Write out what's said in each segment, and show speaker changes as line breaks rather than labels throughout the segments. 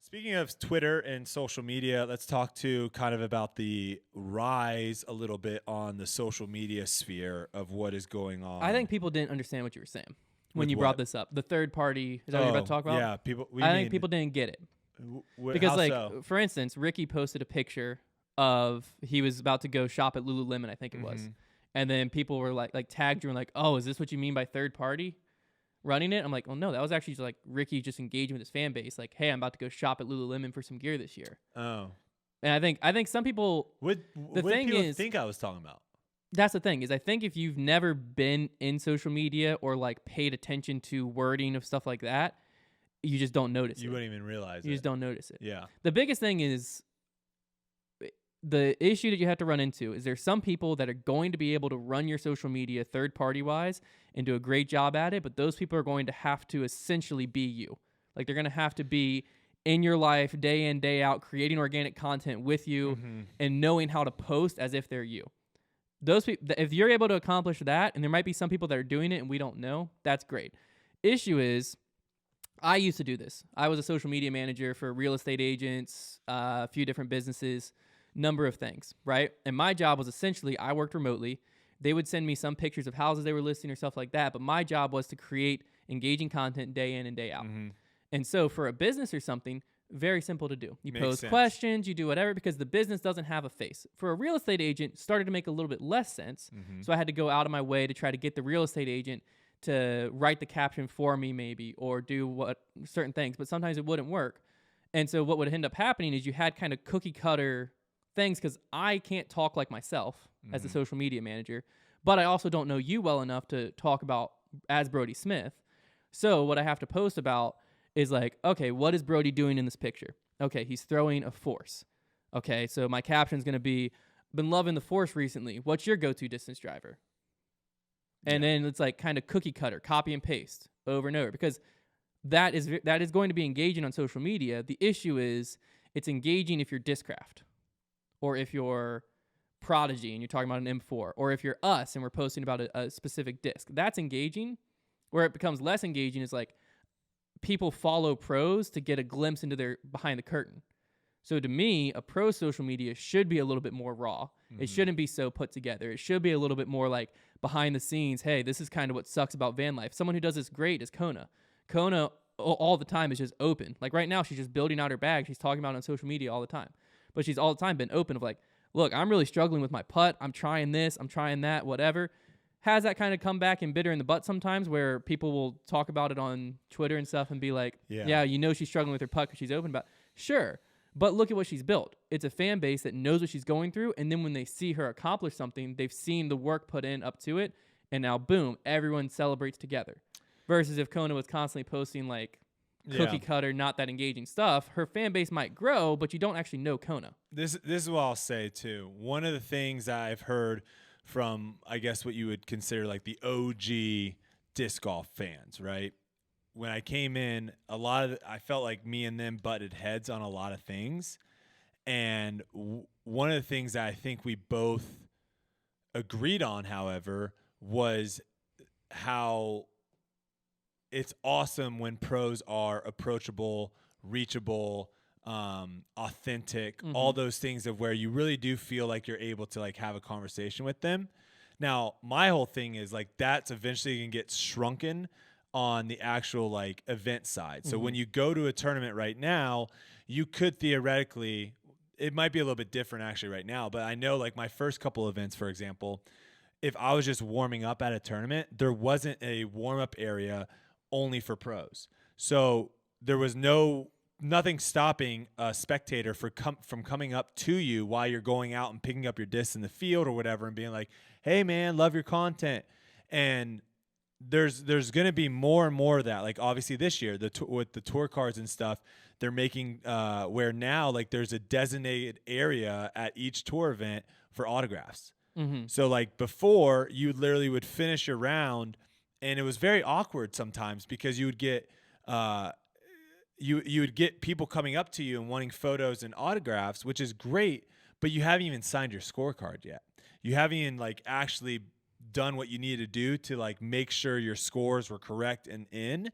Speaking of Twitter and social media, let's talk to kind of about the rise a little bit on the social media sphere of what is going
I
on.
think people didn't understand what you were saying when
With
you
what?
brought this up. The third party, is that what you're about to talk about?
Yeah, people. We
I
mean,
think people didn't get it.
how
Because, like,
so?
for instance, Ricky posted a picture of he was about to go shop at Lululemon, I think it was. And then people were like tagged you and like, oh, is this what you mean by third party running it? I'm like, well, no, that was actually just like Ricky just engaging with his fan base. Like, hey, I'm about to go shop at Lululemon for some gear this year.
Oh,
And I think some people,
what
the
what did
thing
people
is,
think I was talking about?
that's the thing is I think if you've never been in social media or like paid attention to wording of stuff like that, you just don't notice
You
it.
wouldn't even realize
You
it.
just don't notice it.
Yeah.
The biggest thing is the issue that you have to run into is there's some people that are going to be able to run your social media third party wise and do a great job at it, but those people are going to have to essentially be you. Like they're going to have to be in your life day in, day out, creating organic content with you and knowing how to post as if they're you. Those people, if you're able to accomplish that, and there might be some people that are doing it and we don't know, that's great. Issue is, I used to do this. I was a social media manager for real estate agents, a few different businesses, number of things, right? And my job was essentially, I worked remotely. They would send me some pictures of houses they were listing or stuff like that, but my job was to create engaging content day in and day out. And so for a business or something, very simple to do. You
Makes
pose
sense.
questions, you do whatever, because the business doesn't have a face. For a real estate agent, started to make a little bit less sense. So I had to go out of my way to try to get the real estate agent to write the caption for me maybe, or do what certain things, but sometimes it wouldn't work. And so what would end up happening is you had kind of cookie cutter things, because I can't talk like myself as a social media manager, but I also don't know you well enough to talk about as Brody Smith. So what I have to post about is like, okay, what is Brody doing in this picture? Okay, he's throwing a force. Okay, so my caption's going to be, been loving the force recently. What's your go-to distance driver? And then it's like kind of cookie cutter, copy and paste over and over, because that is going to be engaging on social media. The issue is it's engaging if you're Discraft, or if you're Prodigy and you're talking about an M4, or if you're us and we're posting about a specific disc. That's engaging. Where it becomes less engaging is like people follow pros to get a glimpse into their behind the curtain. So to me, a pro social media should be a little bit more raw. It shouldn't be so put together. It should be a little bit more like behind the scenes. Hey, this is kind of what sucks about van life. Someone who does this great is Kona. Kona all the time is just open. Like right now, she's just building out her bag. She's talking about it on social media all the time. But she's all the time been open of like, look, I'm really struggling with my putt. I'm trying this. I'm trying that, whatever. Has that kind of come back and bit her in the butt sometimes, where people will talk about it on Twitter and stuff and be like, yeah, you know she's struggling with her putt because she's open about it. Sure. But look at what she's built. It's a fan base that knows what she's going through. And then when they see her accomplish something, they've seen the work put in up to it. And now, boom, everyone celebrates together. Versus if Kona was constantly posting like cookie cutter, not that engaging stuff, her fan base might grow, but you don't actually know Kona.
This is what I'll say too. One of the things that I've heard from, I guess, what you would consider like the OG disc golf fans, right? When I came in, I felt like me and them butted heads on a lot of things. And one of the things that I think we both agreed on, however, was how it's awesome when pros are approachable, reachable, authentic, all those things of where you really do feel like you're able to like have a conversation with them. Now, my whole thing is like that's eventually going to get shrunken on the actual like event side. So when you go to a tournament right now, you could theoretically, it might be a little bit different actually right now, but I know like my first couple events, for example, if I was just warming up at a tournament, there wasn't a warm-up area only for pros. So there was nothing stopping a spectator from coming up to you while you're going out and picking up your discs in the field or whatever and being like, hey man, love your content. And there's going to be more and more of that. Like obviously this year, with the tour cards and stuff, they're making where now like there's a designated area at each tour event for autographs. So like before, you literally would finish your round, and it was very awkward sometimes because you would get you would get people coming up to you and wanting photos and autographs, which is great, but you haven't even signed your scorecard yet. You haven't even like actually done what you need to do to like make sure your scores were correct and in.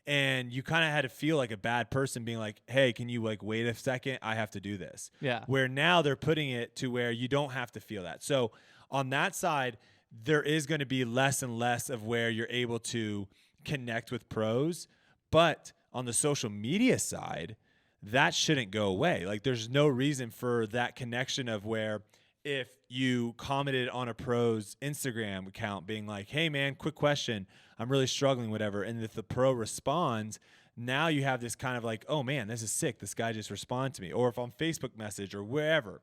And you kind of had to feel like a bad person being like, hey, can you like wait a second? I have to do this.
Yeah.
Where now they're putting it to where you don't have to feel that. So on that side, there is going to be less and less of where you're able to connect with pros. But on the social media side, that shouldn't go away. Like there's no reason for that connection of where if you commented on a pro's Instagram account being like, hey man, quick question, I'm really struggling, whatever. And if the pro responds, now you have this kind of like, oh man, this is sick. This guy just responded to me. Or if on Facebook message or wherever.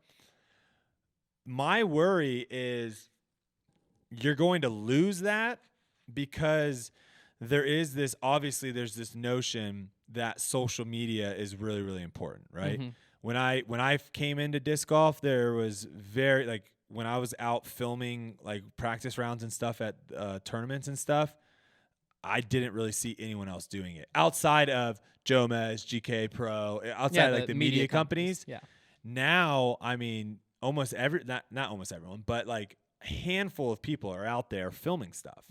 My worry is you're going to lose that because there's this notion that social media is really, really important, right?
Mm-hmm.
When I came into disc golf, there was very like when I was out filming like practice rounds and stuff at tournaments and stuff, I didn't really see anyone else doing it outside of Jomez, GK Pro, outside of like the media companies.
Yeah.
Now, I mean, almost not almost everyone, but like a handful of people are out there filming stuff,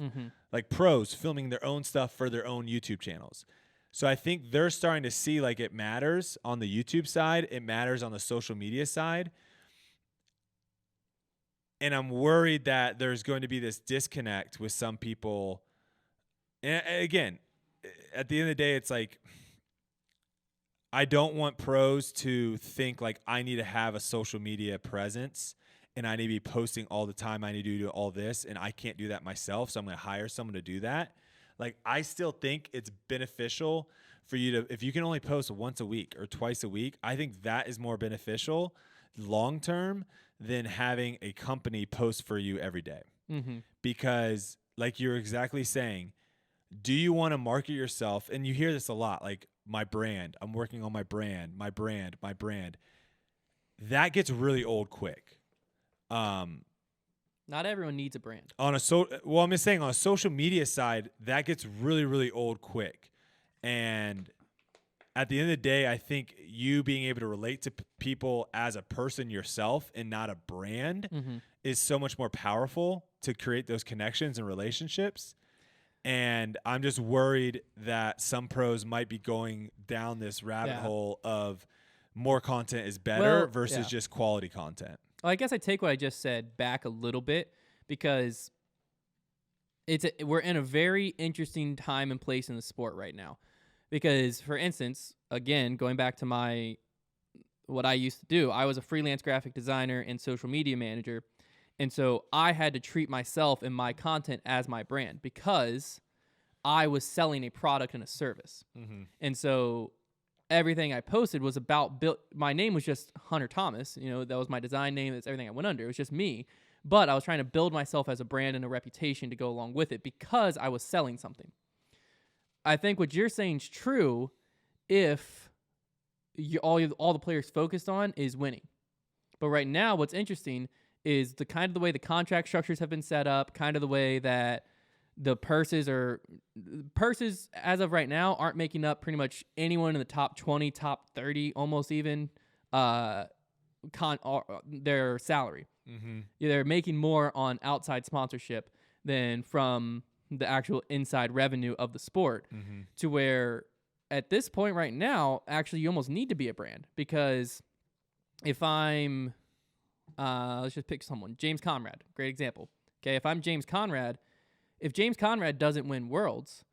like pros filming their own stuff for their own YouTube channels. So I think they're starting to see like it matters on the YouTube side. It matters on the social media side. And I'm worried that there's going to be this disconnect with some people. And again, at the end of the day, it's like, I don't want pros to think like I need to have a social media presence and I need to be posting all the time. I need to do all this and I can't do that myself. So I'm going to hire someone to do that. Like, I still think it's beneficial for you to, if you can only post once a week or twice a week, I think that is more beneficial long term than having a company post for you every day. Because like you're exactly saying, do you want to market yourself? And you hear this a lot, like my brand, I'm working on my brand. That gets really old quick.
Not everyone needs a brand.
I'm just saying on a social media side, that gets really, really old quick. And at the end of the day, I think you being able to relate to people as a person yourself and not a brand is so much more powerful to create those connections and relationships. And I'm just worried that some pros might be going down this rabbit hole of more content is better versus just quality content.
Well, I guess I take what I just said back a little bit because we're in a very interesting time and place in the sport right now. Because, for instance, again, going back to what I used to do, I was a freelance graphic designer and social media manager. And so I had to treat myself and my content as my brand because I was selling a product and a service. And so everything I posted was about my name was just Hunter Thomas. You know, that was my design name. That's everything I went under. It was just me. But I was trying to build myself as a brand and a reputation to go along with it because I was selling something. I think what you're saying is true if all the players focused on is winning. But right now, what's interesting is the kind of the way the contract structures have been set up, kind of the way that the purses as of right now aren't making up pretty much anyone in the top 20, top 30, almost even their salary. They're making more on outside sponsorship than from the actual inside revenue of the sport, to where at this point right now, actually you almost need to be a brand, because if I'm let's just pick someone, James Conrad, great example. Okay, if I'm James Conrad, if James Conrad doesn't win Worlds,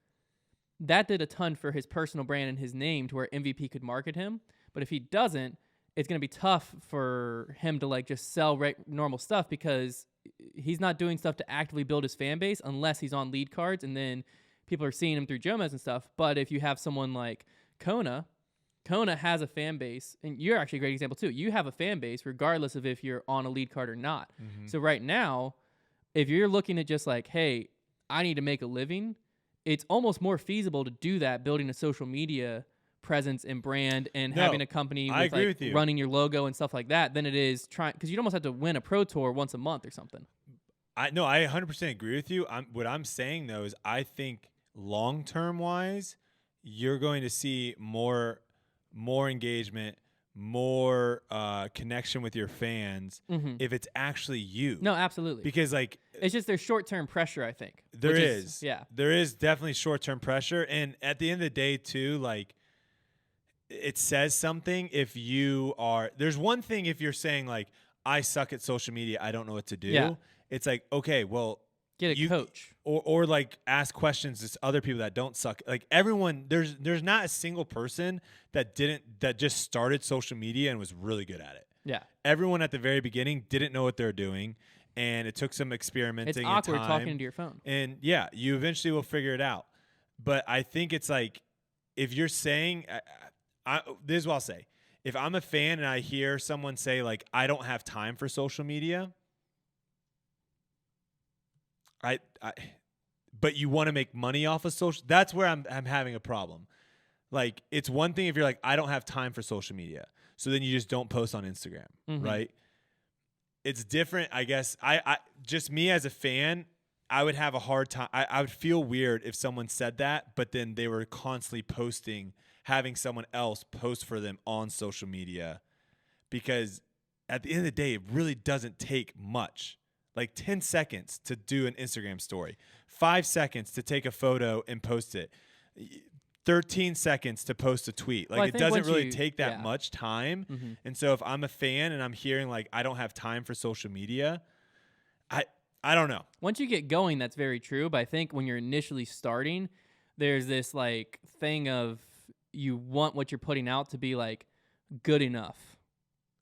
that did a ton for his personal brand and his name to where MVP could market him. But if he doesn't, it's going to be tough for him to like just sell normal stuff, because he's not doing stuff to actively build his fan base unless he's on lead cards and then people are seeing him through Jomez and stuff. But if you have someone like Kona has a fan base, and you're actually a great example too. You have a fan base regardless of if you're on a lead card or not. So right now, if you're looking at just like, hey, I need to make a living, it's almost more feasible to do that building a social media presence and brand and having a company with running your logo and stuff like that than it is trying, because you'd almost have to win a pro tour once a month or something.
I 100% agree with you. What I'm saying though is I think long-term wise, you're going to see more engagement, more connection with your fans if it's actually you.
No, absolutely.
Because like
it's just there's short-term pressure, I think.
There is.
Yeah.
There is definitely short-term pressure, and at the end of the day too, like it says something if you are there's one thing if you're saying like I suck at social media, I don't know what to do.
Yeah.
It's like, okay, well,
get a coach.
Or like ask questions to other people that don't suck. Like everyone, there's not a single person that just started social media and was really good at it.
Yeah.
Everyone at the very beginning didn't know what they're doing, and it took some experimenting.
It's awkward
and time.
talking into your phone.
And yeah, you eventually will figure it out. But I think it's like if you're saying, this is what I'll say. If I'm a fan and I hear someone say like I don't have time for social media. But you want to make money off of social. That's where I'm having a problem. Like it's one thing if you're like I don't have time for social media, so then you just don't post on Instagram, right? It's different, I guess. I just me as a fan, I would have a hard time. I would feel weird if someone said that, but then they were constantly posting, having someone else post for them on social media, because at the end of the day, it really doesn't take much. Like 10 seconds to do an Instagram story, 5 seconds to take a photo and post it, 13 seconds to post a tweet. Like it doesn't really take that much time. And so if I'm a fan and I'm hearing like I don't have time for social media, I don't know.
Once you get going, that's very true. But I think when you're initially starting, there's this like thing of you want what you're putting out to be like good enough.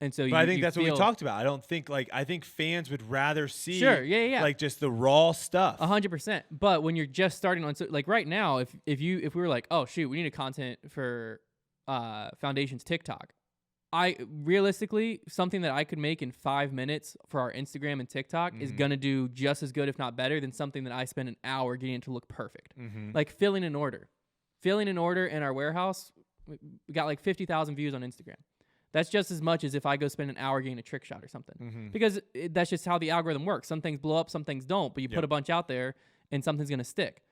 And so
I think that's what we talked about. I think fans would rather see like just the raw stuff.
100%. But when you're just starting on, like right now, if we were like, oh shoot, we need a content for Foundation's TikTok, realistically something that I could make in 5 minutes for our Instagram and TikTok is gonna do just as good, if not better, than something that I spend an hour getting it to look perfect. Like filling an order in our warehouse, we got like 50,000 views on Instagram. That's just as much as if I go spend an hour getting a trick shot or something. Because that's just how the algorithm works. Some things blow up, some things don't, but you put a bunch out there and something's going to stick.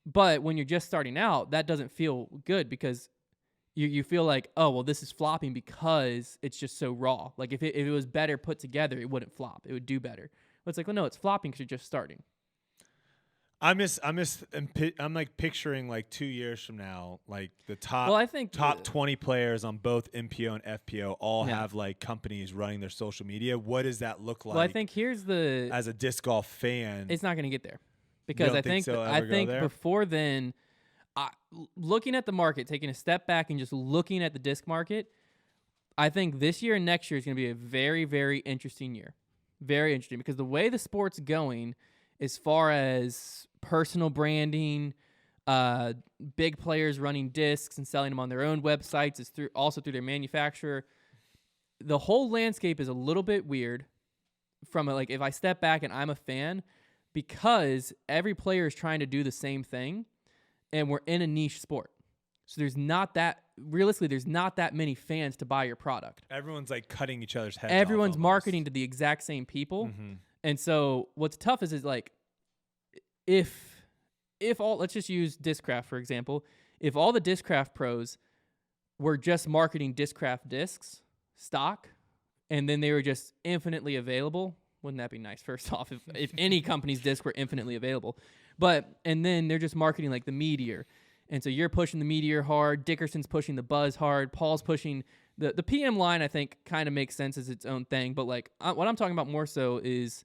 But when you're just starting out, that doesn't feel good because you feel like, oh, well, this is flopping because it's just so raw. Like if it was better put together, it wouldn't flop. It would do better. But it's like, well, no, it's flopping because you're just starting.
I'm like picturing like 2 years from now, like the top 20 players on both MPO and FPO all have like companies running their social media. What does that look like?
Well, I think as
a disc golf fan,
it's not going to get there because I think before then, looking at the market, taking a step back and just looking at the disc market, I think this year and next year is going to be a very, very interesting year. Very interesting because the way the sport's going, as far as personal branding, big players running discs and selling them on their own websites, is also through their manufacturer. The whole landscape is a little bit weird from if I step back and I'm a fan, because every player is trying to do the same thing and we're in a niche sport. So there's not that many fans to buy your product.
Everyone's like cutting each other's heads.
Everyone's marketing to the exact same people. And so what's tough is like if let's just use Discraft for example. If all the Discraft pros were just marketing Discraft discs stock, and then they were just infinitely available, wouldn't that be nice? First off, if any company's disc were infinitely available, and then they're just marketing like the Meteor, and so you're pushing the Meteor hard, Dickerson's pushing the Buzz hard, Paul's pushing the PM line. I think kind of makes sense as its own thing, but like what I'm talking about more so is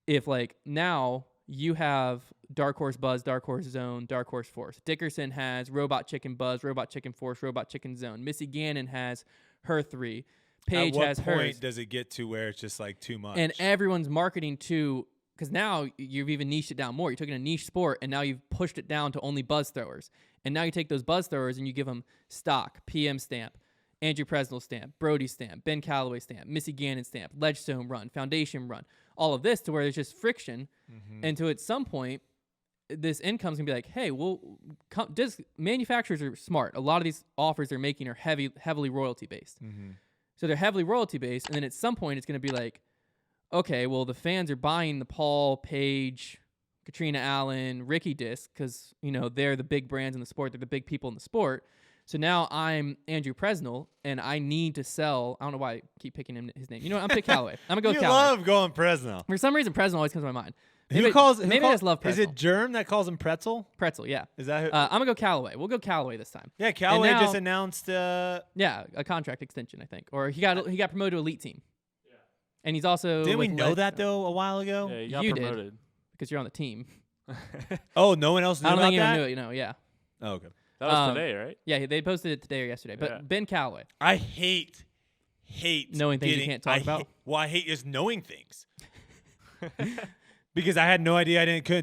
if like now you have Dark Horse Buzz, Dark Horse Zone, Dark Horse Force. Dickerson has Robot Chicken Buzz, Robot Chicken Force, Robot Chicken Zone. Missy Gannon has her 3. Paige has hers.
At what point does it get to where it's just like too much?
And everyone's marketing to, because now you've even niched it down more. You're taking a niche sport and now you've pushed it down to only buzz throwers. And now you take those buzz throwers and you give them stock, PM stamp, Andrew Presnell stamp, Brody stamp, Ben Calloway stamp, Missy Gannon stamp, Ledgestone run, Foundation run, all of this to where there's just friction. And to at some point, this income's going to be like, hey, well, manufacturers are smart. A lot of these offers they're making are heavily royalty-based. So they're heavily royalty-based, and then at some point it's going to be like, okay, well, the fans are buying the Paul, Paige, Katrina Allen, Ricky disc because, they're the big brands in the sport. They're the big people in the sport. So now I'm Andrew Presnell, and I need to sell. I don't know why I keep picking his name. You know what? I'm pick Callaway. I'm gonna go with
You
Callaway.
love going Presnell.
For some reason, Presnell always comes to my mind.
Maybe
Maybe I just love
Is
Pretzel.
it Germ that calls him Pretzel?
Pretzel, yeah.
Is that who?
I'm gonna go Callaway. We'll go Callaway this time.
Yeah, Callaway
now-
just announced.
Yeah, a contract extension, I think, or he got promoted to elite team. Yeah. And he's also.
Didn't we
with
know
Ledge-
that though a while ago?
Yeah, you got
You did.
promoted.
because you're on the team.
Oh, no one else knew
I don't
about
think anyone
that?
knew it. You know, yeah,
Oh, okay.
That was
Um,
today, right?
yeah. They posted it today or yesterday. But
Yeah.
Ben Callaway.
I hate
Knowing things you can't talk about?
Well, I hate just knowing things. Because I had no idea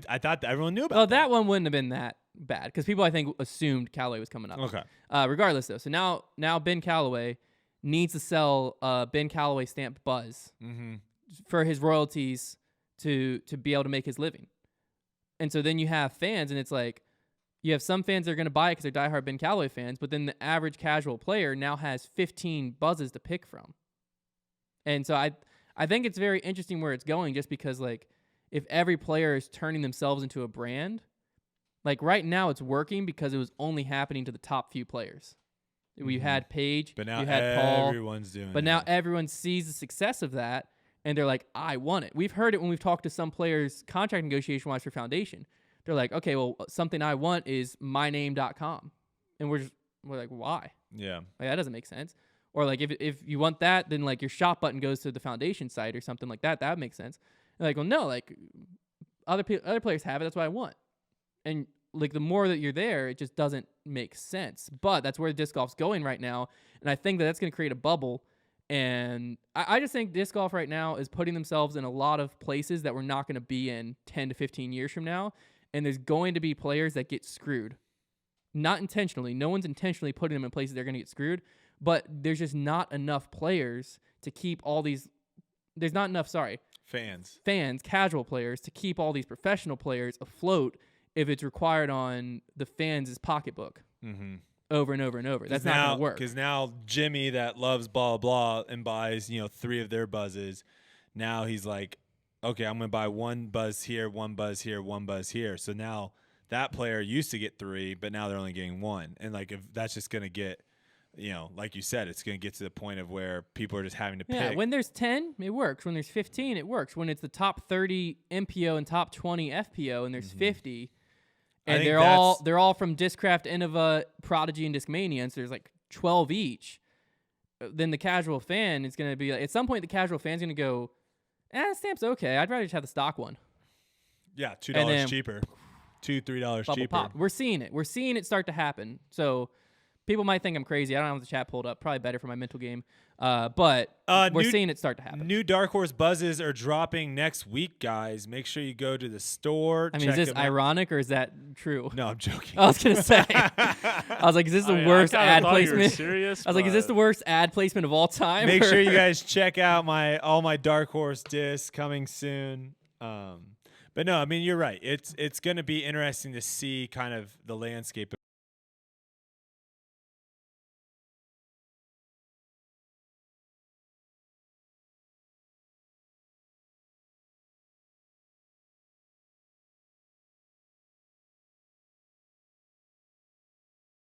I thought that everyone knew about
Well, that one wouldn't have been that bad because people I think assumed Callaway was coming up.
Okay.
Regardless though, so now Ben Callaway needs to sell Ben Callaway stamped Buzz
Mm-hmm.
for his royalties to be able to make his living. And so then you have fans, and it's like you have some fans that are going to buy it because they're diehard Ben Callaway fans, but then the average casual player now has 15 Buzzes to pick from. And so I think it's very interesting where it's going, just because like if every player is turning themselves into a brand, like right now it's working because it was only happening to the top few players. You
Mhm.
had Paige,
But now
you had Paul,
everyone's doing
but now
it.
everyone sees the success of that, and they're like, I want it. We've heard it when we've talked to some players contract negotiation-wise for Foundation. They're like, okay, well, something I want is myname.com. And we're like, why?
Yeah.
Like, that doesn't make sense. Or like if you want that, then like your shop button goes to the Foundation site or something like that. That would make sense. They're like, well, no, like other players have it. That's what I want. And like the more that you're there, it just doesn't make sense. But that's where disc golf's going right now, and I think that's going to create a bubble. And I just think disc golf right now is putting themselves in a lot of places that we're not going to be in 10 to 15 years from now. And there's going to be players that get screwed. Not intentionally. No one's intentionally putting them in places they're going to get screwed. But there's just not enough players to keep all these. There's not enough, fans, casual players, to keep all these professional players afloat if it's required on the fans' pocketbook
Mm-hmm.
over and over and over. That's not going to work.
Because now Jimmy that loves blah blah and buys 3 of their buzzes, now he's like, okay, I'm gonna buy one buzz here, one buzz here, one buzz here. So now that player used to get 3, but now they're only getting 1. And like if that's just gonna get, like you said, it's gonna get to the point of where people are just having to
Yeah,
pick.
when there's 10, it works. When there's 15, it works. When it's the top 30 MPO and top 20 FPO and there's 50,
I
and
think
they're all from Discraft, Innova, Prodigy, and Discmania, and so there's like 12 each. Then the casual fan is going to be like, at some point the casual fan's going to go, Stamp's okay. I'd rather just have the stock one.
Yeah, $2
then
cheaper, $2-3
Bubble
cheaper.
pop. We're seeing it. We're seeing it start to happen. So people might think I'm crazy. I don't have the chat pulled up. Probably better for my mental game. But we're seeing it start to happen.
New Dark Horse buzzes are dropping next week, guys. Make sure you go to the store.
I mean, is
check
this
them out.
ironic or is that true?
No, I'm joking.
I was gonna say. I was like, is this the worst
I kinda
ad
thought you were
placement?
serious,
I was like, is this the
but-
worst ad placement of all time?
Make
or-
sure you guys check out all my Dark Horse discs coming soon. But no, I mean you're right. It's going to be interesting to see kind of the landscape